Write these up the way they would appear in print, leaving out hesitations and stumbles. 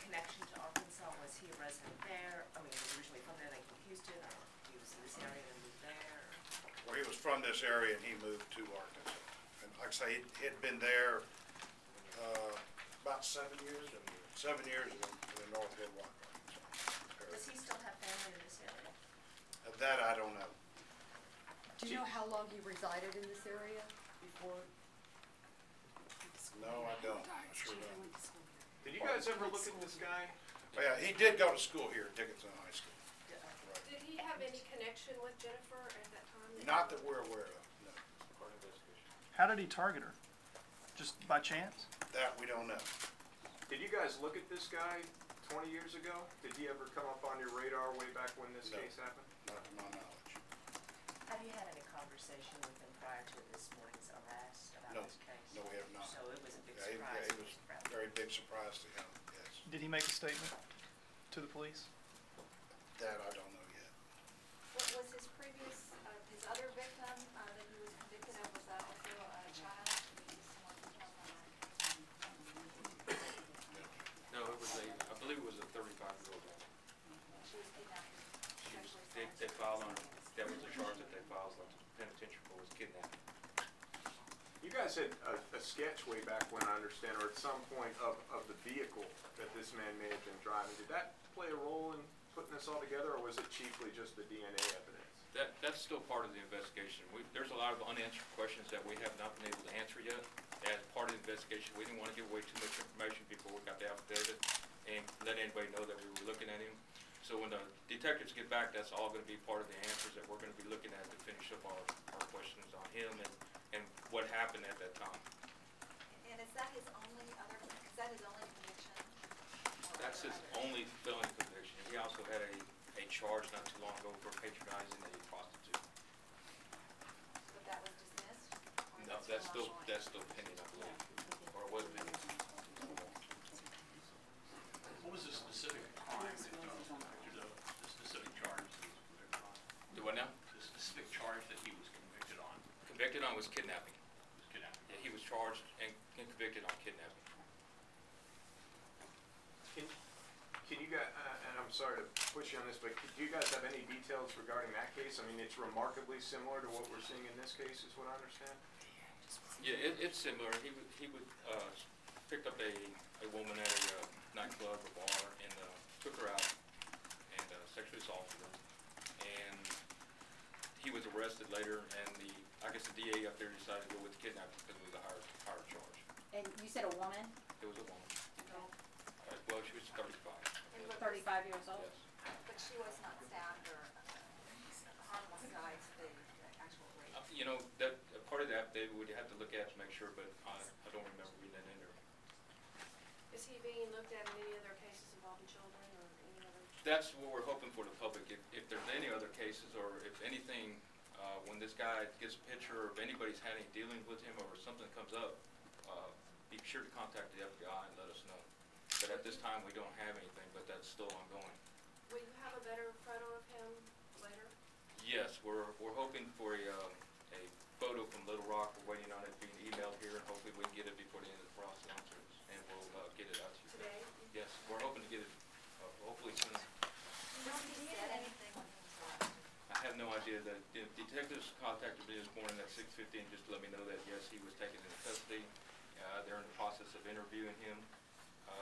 connection to Arkansas? Was he a resident there? I mean, he was originally from there, they came to Houston, or he was in this area and moved there? Well, he was from this area and he moved to Arkansas. And like I say, he had been there about 7 years, and 7 years in the North Headwater. Does he still have family in this area? That I don't know. Do you know how long he resided in this area before? No, I don't. I sure don't. Did you guys ever look at this guy? Well, yeah, he did go to school here at Dickinson High School. Right. Did he have any connection with Jennifer at that time? Not that we're aware of, no. How did he target her? Just by chance? That we don't know. Did you guys look at this guy 20 years ago? Did he ever come up on your radar way back when this case happened? Not to my knowledge. Have you had any conversation with him prior to this morning's arrest about this case? No, we have not. So it was a big Yeah, surprise. it was a very big surprise to him, yes. Did he make a statement to the police? That I don't know yet. What was his previous, his other victim that he was convicted of, was that also a child? No, it was I believe it was a 35-year-old woman. She was kidnapped. They filed on, that was the charge that they filed on the penitentiary for, was kidnapping. You guys had a sketch way back when, I understand, or at some point of the vehicle that this man may have been driving. Did that play a role in putting this all together, or was it chiefly just the DNA evidence? That's still part of the investigation. There's a lot of unanswered questions that we have not been able to answer yet. As part of the investigation, we didn't want to give away too much information before we got the affidavit and let anybody know that we were looking at him. So when the detectives get back, that's all going to be part of the answers that we're going to be looking at to finish up our questions on him and what happened at that time. And is that his only conviction? That's his only felony conviction. He also had a charge not too long ago for patronizing a prostitute. But that was dismissed? No, that's still pending, I believe, or it was pending. What was the specific crime that he was convicted of? The specific charge that he was convicted on? Do what now? The specific charge that he was convicted on. Convicted on was kidnapping. Kidnapping. Yeah, he was charged and convicted on kidnapping. Can you guys, and I'm sorry to push you on this, but do you guys have any details regarding that case? I mean, it's remarkably similar to what we're seeing in this case, is what I understand. Yeah, it's similar. He picked up a woman at a nightclub or bar and took her out and sexually assaulted her. And he was arrested later, and I guess the DA up there decided to go with the kidnapping because it was a higher charge. And you said a woman? It was a woman. Oh. Well, she was 35. 35 years old? Yes. But she was not stabbed or harmed besides the actual rape? You know, that part of that they would have to look at to make sure, but I don't remember reading that in there. Is he being looked at in any other cases involving children or any other? That's what we're hoping for the public. If there's any other cases or if anything, when this guy gets a picture or if anybody's had any dealings with him or something comes up, be sure to contact the FBI and let us know. But at this time, we don't have anything, but that's still ongoing. Will you have a better photo of him later? Yes, we're hoping for a photo from Little Rock. We're waiting on it being emailed here, and hopefully we can get it before the end of the process, and we'll get it out to you. Today? Yes, we're hoping to get it hopefully soon. No, he said anything when he was arrested? I have no idea. The detectives contacted me this morning at 6:15 just to let me know that yes, he was taken into custody. They're in the process of interviewing him.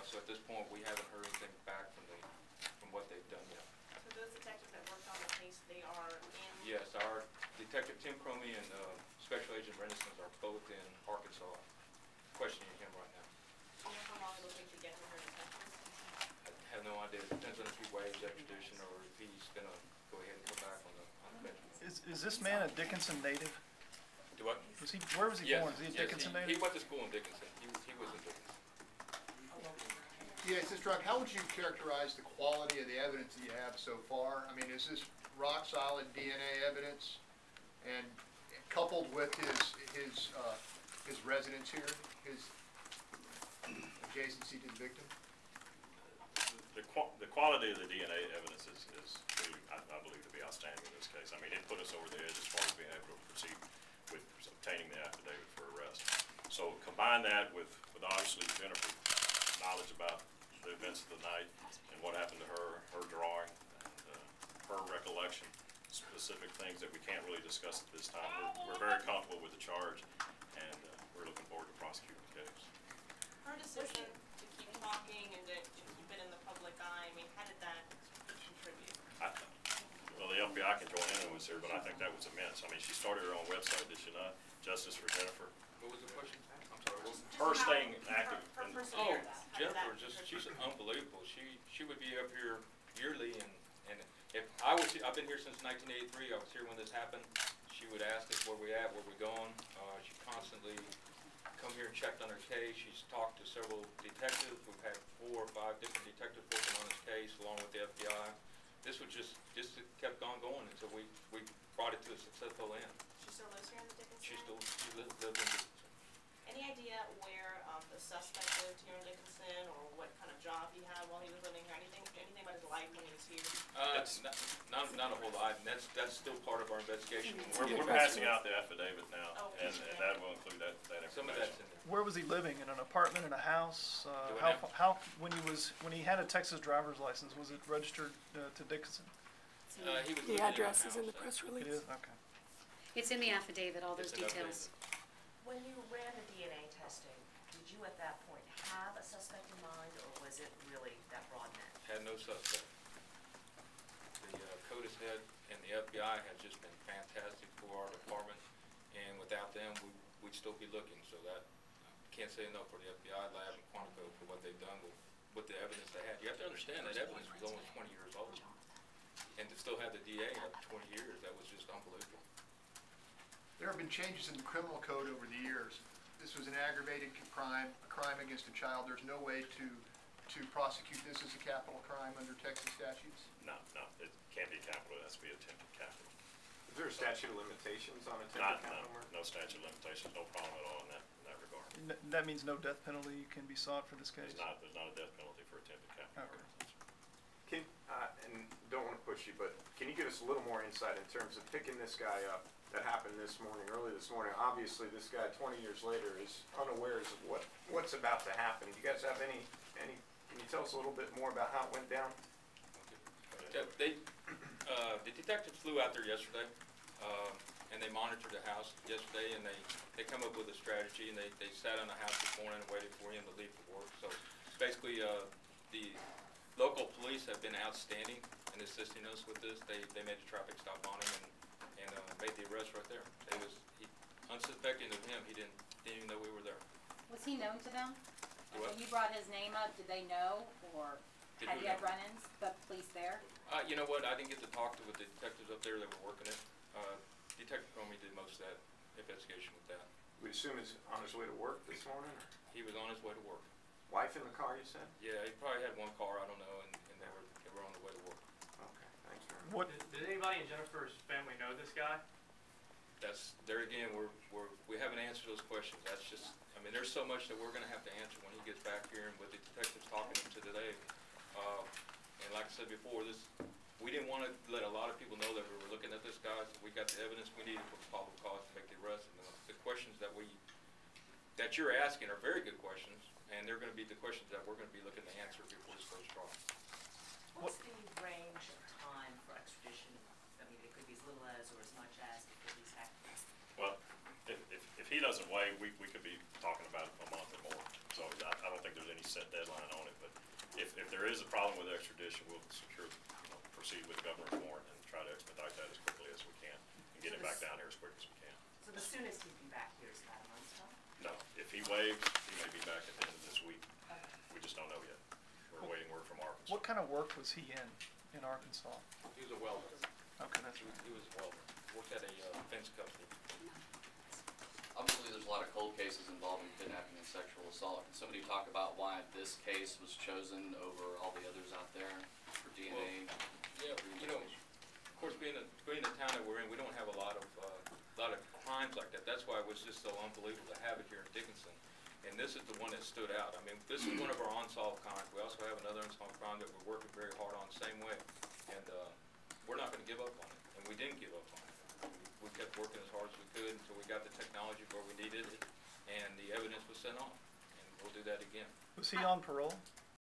So at this point, we haven't heard anything back from what they've done yet. So those detectives that worked on the case, they are in? Yes, our Detective Tim Cromie and Special Agent Renison are both in Arkansas questioning him right now. Do you know how long it'll take to get to her detectives? I have no idea. It depends on if he waives extradition or if he's going to go ahead and come back on the bench. Is this man a Dickinson native? Do what? Where was he born? Is he a Dickinson native? He went to school in Dickinson. He was in Dickinson. Yeah, Sister Rock, how would you characterize the quality of the evidence that you have so far? I mean, is this rock solid DNA evidence, and coupled with his residence here, his adjacency to the victim? The quality of the DNA evidence is really, I believe, to be outstanding in this case. I mean, it put us over the edge as far as being able to proceed with obtaining the affidavit for arrest. So combine that with obviously Jennifer's knowledge about the events of the night and what happened to her, her drawing, and her recollection, specific things that we can't really discuss at this time. We're very comfortable with the charge, and we're looking forward to prosecuting the case. Her decision to keep talking and to keep it in the public eye, I mean, how did that contribute? Well, the FBI can join in with her, but I think that was immense. I mean, she started her own website, did she not? Justice for Jennifer. What was the question? I'm sorry, what was Her staying active. Her in- perseverance. How did Jennifer, that she's contribute? unbelievable. She would be up here yearly, and if I've been here since 1983. I was here when this happened. She would ask us where we at, where we going. She constantly come here and checked on her case. She's talked to several detectives. We've had 4 or 5 different detectives working on this case, along with the FBI. This would just kept on going until we brought it to a successful end. She still lives here in the Dickinson? She lives in Dickinson. Any idea where the suspect lived here in Dickinson, or what kind of job he had while he was living here? Anything about his life when he was here? Not a whole lot, and that's still part of our investigation. We're passing out the affidavit now, Oh, and that will include that Some of information. that's in there. Where was he living? In an apartment, in a house? Do it How, when he had a Texas driver's license, was it registered to Dickinson? He was The living address is in the house, press It release. is, okay. It's in the affidavit, all those It's an details. When you ran the DNA testing, did you at that point have a suspect in mind, or was it really that broad net? Had no suspect. The CODIS head and the FBI have just been fantastic for our department, and without them, we'd still be looking. So that, can't say enough for the FBI lab and Quantico for what they've done with the evidence they had. You have to understand that evidence was almost 20 years old, and to still have the DA after 20 years, that was just unbelievable. There have been changes in the criminal code over the years. This was an aggravated crime, a crime against a child. There's no way to prosecute this as a capital crime under Texas statutes? No, it can't be capital, it has to be attempted capital. Is there a statute of limitations on Not, attempted capital murder? no statute of limitations, no problem at all in that regard. That means no death penalty can be sought for this case? There's not a death penalty for attempted capital Okay. murder. And don't want to push you, but can you give us a little more insight in terms of picking this guy up that happened early this morning? Obviously, this guy 20 years later is unawares of what's about to happen. Do you guys have any, can you tell us a little bit more about how it went down? The detectives flew out there yesterday, and they monitored the house yesterday, and they come up with a strategy, and they sat on the house this morning and waited for him to leave for work. So basically, the local police have been outstanding in assisting us with this. They made a traffic stop on him and made the arrest right there. Unsuspecting of him, he didn't even know we were there. Was he known to them? Do what? When you brought his name up, did they know, or Did have who you had know? run-ins, the police there? You know what, I didn't get to talk to the detectives up there that were working it. Detective Comey did most of that investigation with that. We assume he's on his way to work this morning? Or? He was on his way to work. Wife in the car, you said? Yeah, he probably had one car, I don't know, and they were on the way to work. Okay, thanks very much. What, Did anybody in Jennifer's family know this guy? That's, there again, we haven't answered those questions. That's just, I mean, there's so much that we're gonna have to answer when he gets back here and with the detectives talking to him today. And like I said before, we didn't wanna let a lot of people know that we were looking at this guy, so we got the evidence we needed for probable cause to make the arrest. And the questions that you're asking are very good questions, and they're gonna be the questions that we're gonna be looking to answer before this goes trial. What's the range of time for extradition? I mean, it could be as little as or as much as before these happen. Well, if he doesn't waive, we could be talking about a month or more. So I don't think there's any set deadline on it, but if there is a problem with extradition, we'll proceed with the governor's warrant and try to expedite that as quickly as we can and get it back down here as quick as we can. So the soonest he'd be back here is about a month's time? No, if he waives, he may be back at the end of this week. Okay. We just don't know yet. We're waiting word from Arkansas. what kind of work was he in Arkansas? He was a welder. Okay, that's right. He was a welder. Worked at a fence company. Obviously, there's a lot of cold cases involving kidnapping and sexual assault. Can somebody talk about why this case was chosen over all the others out there for DNA? Yeah, of course, being the town that we're in, we don't have a lot of crimes like that. That's why it was just so unbelievable to have it here in Dickinson. And this is the one that stood out. I mean, this is one of our unsolved crimes. We also have another unsolved crime that we're working very hard on the same way. And we're not going to give up on it. And we didn't give up on it. We kept working as hard as we could until we got the technology where we needed it, and the evidence was sent off. And we'll do that again. Was he on parole?